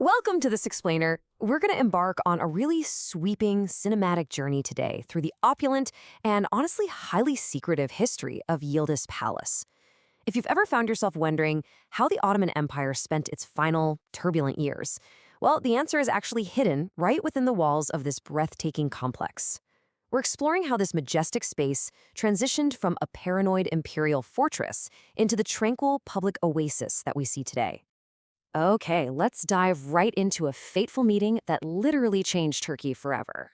Welcome to This Explainer. We're going to embark on a really sweeping cinematic journey today through the opulent and honestly highly secretive history of Yıldız Palace. If you've ever found yourself wondering how the Ottoman Empire spent its final turbulent years, well, the answer is actually hidden right within the walls of this breathtaking complex. We're exploring how this majestic space transitioned from a paranoid imperial fortress into the tranquil public oasis that we see today. Okay, let's dive right into a fateful meeting that literally changed Turkey forever.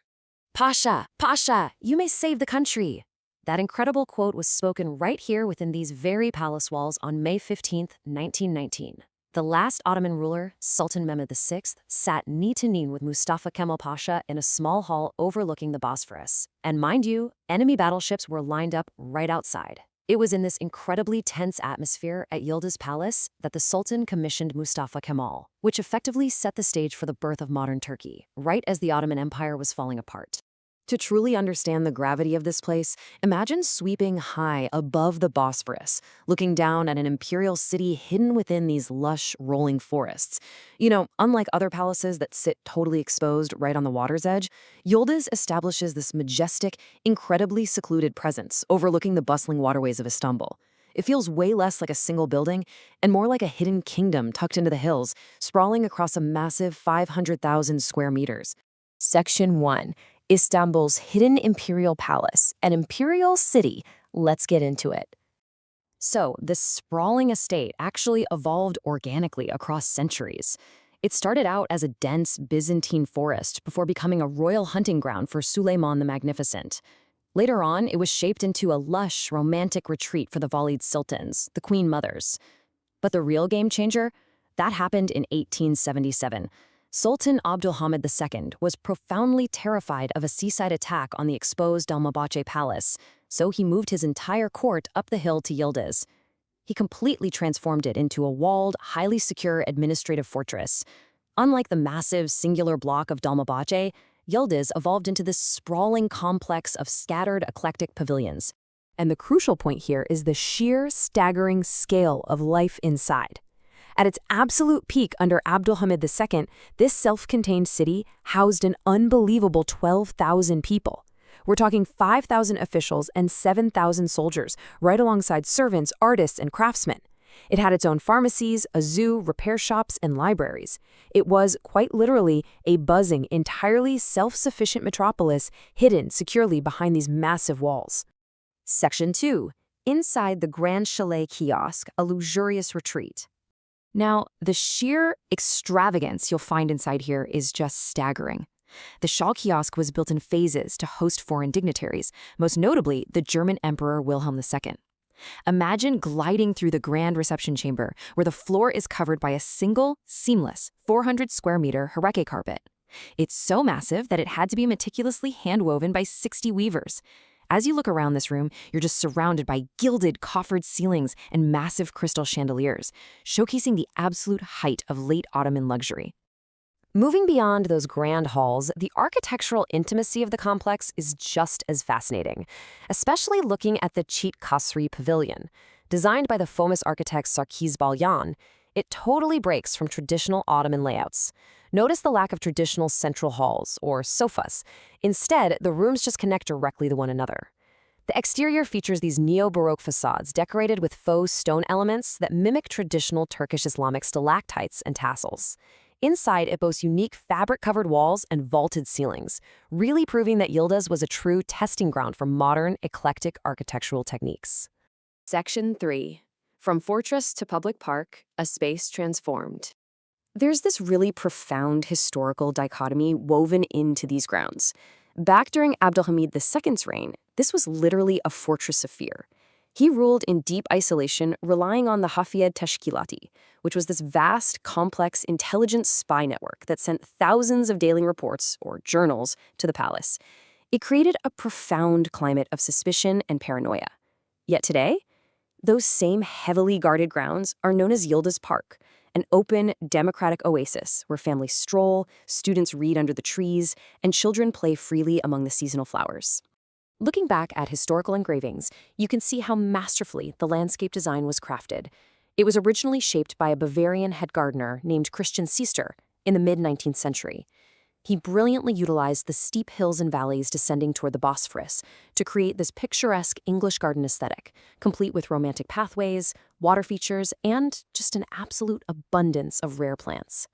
Pasha, Pasha, you may save the country. That incredible quote was spoken right here within these very palace walls on May 15, 1919. The last Ottoman ruler, Sultan Mehmed VI, sat knee to knee with Mustafa Kemal Pasha in a small hall overlooking the Bosphorus. And mind you, enemy battleships were lined up right outside. It was in this incredibly tense atmosphere at Yıldız Palace that the Sultan commissioned Mustafa Kemal, which effectively set the stage for the birth of modern Turkey, right as the Ottoman Empire was falling apart. To truly understand the gravity of this place, imagine sweeping high above the Bosphorus, looking down at an imperial city hidden within these lush, rolling forests. Unlike other palaces that sit totally exposed right on the water's edge, Yildiz establishes this majestic, incredibly secluded presence overlooking the bustling waterways of Istanbul. It feels way less like a single building and more like a hidden kingdom tucked into the hills, sprawling across a massive 500,000 square meters. Section 1. Istanbul's hidden imperial palace, an imperial city. Let's get into it. So, this sprawling estate actually evolved organically across centuries. It started out as a dense Byzantine forest before becoming a royal hunting ground for Suleiman the Magnificent. Later on, it was shaped into a lush, romantic retreat for the Valid sultans, the queen mothers. But the real game changer? That happened in 1877. Sultan Abdulhamid II was profoundly terrified of a seaside attack on the exposed Dolmabahce Palace, so he moved his entire court up the hill to Yildiz. He completely transformed it into a walled, highly secure administrative fortress. Unlike the massive, singular block of Dolmabahce, Yildiz evolved into this sprawling complex of scattered, eclectic pavilions. And the crucial point here is the sheer, staggering scale of life inside. At its absolute peak under Abdulhamid II, this self-contained city housed an unbelievable 12,000 people. We're talking 5,000 officials and 7,000 soldiers, right alongside servants, artists, and craftsmen. It had its own pharmacies, a zoo, repair shops, and libraries. It was, quite literally, a buzzing, entirely self-sufficient metropolis hidden securely behind these massive walls. Section 2. Inside the Grand Chalet Kiosk, a luxurious retreat. Now, the sheer extravagance you'll find inside here is just staggering. The Schall kiosk was built in phases to host foreign dignitaries, most notably the German Emperor Wilhelm II. Imagine gliding through the grand reception chamber, where the floor is covered by a single, seamless, 400-square-meter hereke carpet. It's so massive that it had to be meticulously hand-woven by 60 weavers. As you look around this room, you're just surrounded by gilded, coffered ceilings and massive crystal chandeliers, showcasing the absolute height of late Ottoman luxury. Moving beyond those grand halls, the architectural intimacy of the complex is just as fascinating, especially looking at the Çit Kasri Pavilion. Designed by the famous architect Sarkis Balyan, it totally breaks from traditional Ottoman layouts. Notice the lack of traditional central halls, or sofas. Instead, the rooms just connect directly to one another. The exterior features these neo-Baroque facades decorated with faux stone elements that mimic traditional Turkish Islamic stalactites and tassels. Inside, it boasts unique fabric-covered walls and vaulted ceilings, really proving that Yildiz was a true testing ground for modern, eclectic architectural techniques. Section 3. From fortress to public park, a space transformed. There's this really profound historical dichotomy woven into these grounds. Back during Abdulhamid II's reign, this was literally a fortress of fear. He ruled in deep isolation, relying on the Hafiyed Teşkilatı, which was this vast, complex, intelligence spy network that sent thousands of daily reports, or journals, to the palace. It created a profound climate of suspicion and paranoia. Yet today, those same heavily guarded grounds are known as Yıldız Park, an open, democratic oasis where families stroll, students read under the trees, and children play freely among the seasonal flowers. Looking back at historical engravings, you can see how masterfully the landscape design was crafted. It was originally shaped by a Bavarian head gardener named Christian Siester, in the mid-19th century. He brilliantly utilized the steep hills and valleys descending toward the Bosphorus to create this picturesque English garden aesthetic, complete with romantic pathways, water features, and just an absolute abundance of rare plants.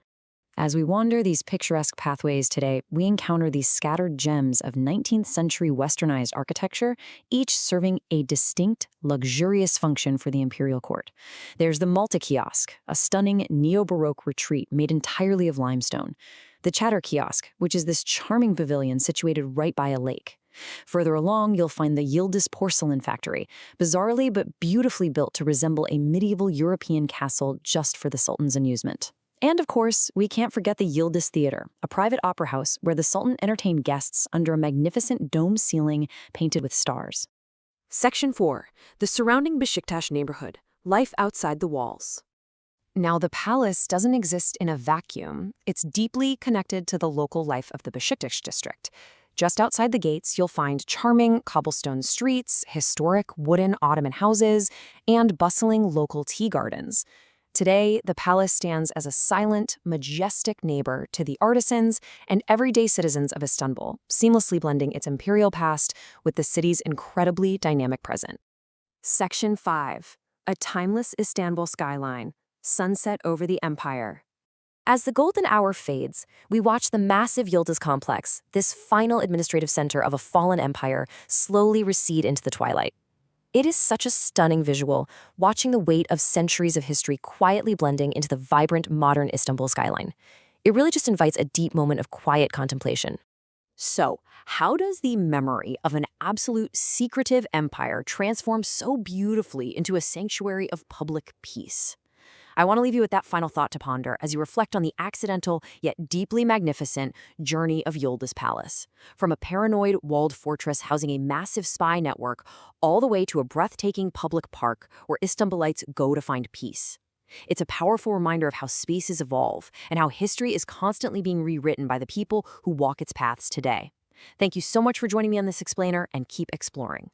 As we wander these picturesque pathways today, we encounter these scattered gems of 19th century westernized architecture, each serving a distinct, luxurious function for the imperial court. There's the Malta kiosk, a stunning neo-Baroque retreat made entirely of limestone. The Chatter kiosk, which is this charming pavilion situated right by a lake. Further along, you'll find the Yildiz porcelain factory, bizarrely but beautifully built to resemble a medieval European castle just for the Sultan's amusement. And of course, we can't forget the Yildiz Theater, a private opera house where the Sultan entertained guests under a magnificent dome ceiling painted with stars. Section 4. The surrounding Beşiktaş neighborhood. Life outside the walls. Now, the palace doesn't exist in a vacuum. It's deeply connected to the local life of the Beşiktaş district. Just outside the gates, you'll find charming cobblestone streets, historic wooden Ottoman houses, and bustling local tea gardens. Today, the palace stands as a silent, majestic neighbor to the artisans and everyday citizens of Istanbul, seamlessly blending its imperial past with the city's incredibly dynamic present. Section 5. A timeless Istanbul skyline. Sunset over the empire. As the golden hour fades, we watch the massive Yıldız complex, this final administrative center of a fallen empire, slowly recede into the twilight. It is such a stunning visual, watching the weight of centuries of history quietly blending into the vibrant modern Istanbul skyline. It really just invites a deep moment of quiet contemplation. So, how does the memory of an absolute secretive empire transform so beautifully into a sanctuary of public peace? I want to leave you with that final thought to ponder as you reflect on the accidental yet deeply magnificent journey of Yıldız Palace. From a paranoid walled fortress housing a massive spy network, all the way to a breathtaking public park where Istanbulites go to find peace. It's a powerful reminder of how spaces evolve and how history is constantly being rewritten by the people who walk its paths today. Thank you so much for joining me on this explainer, and keep exploring.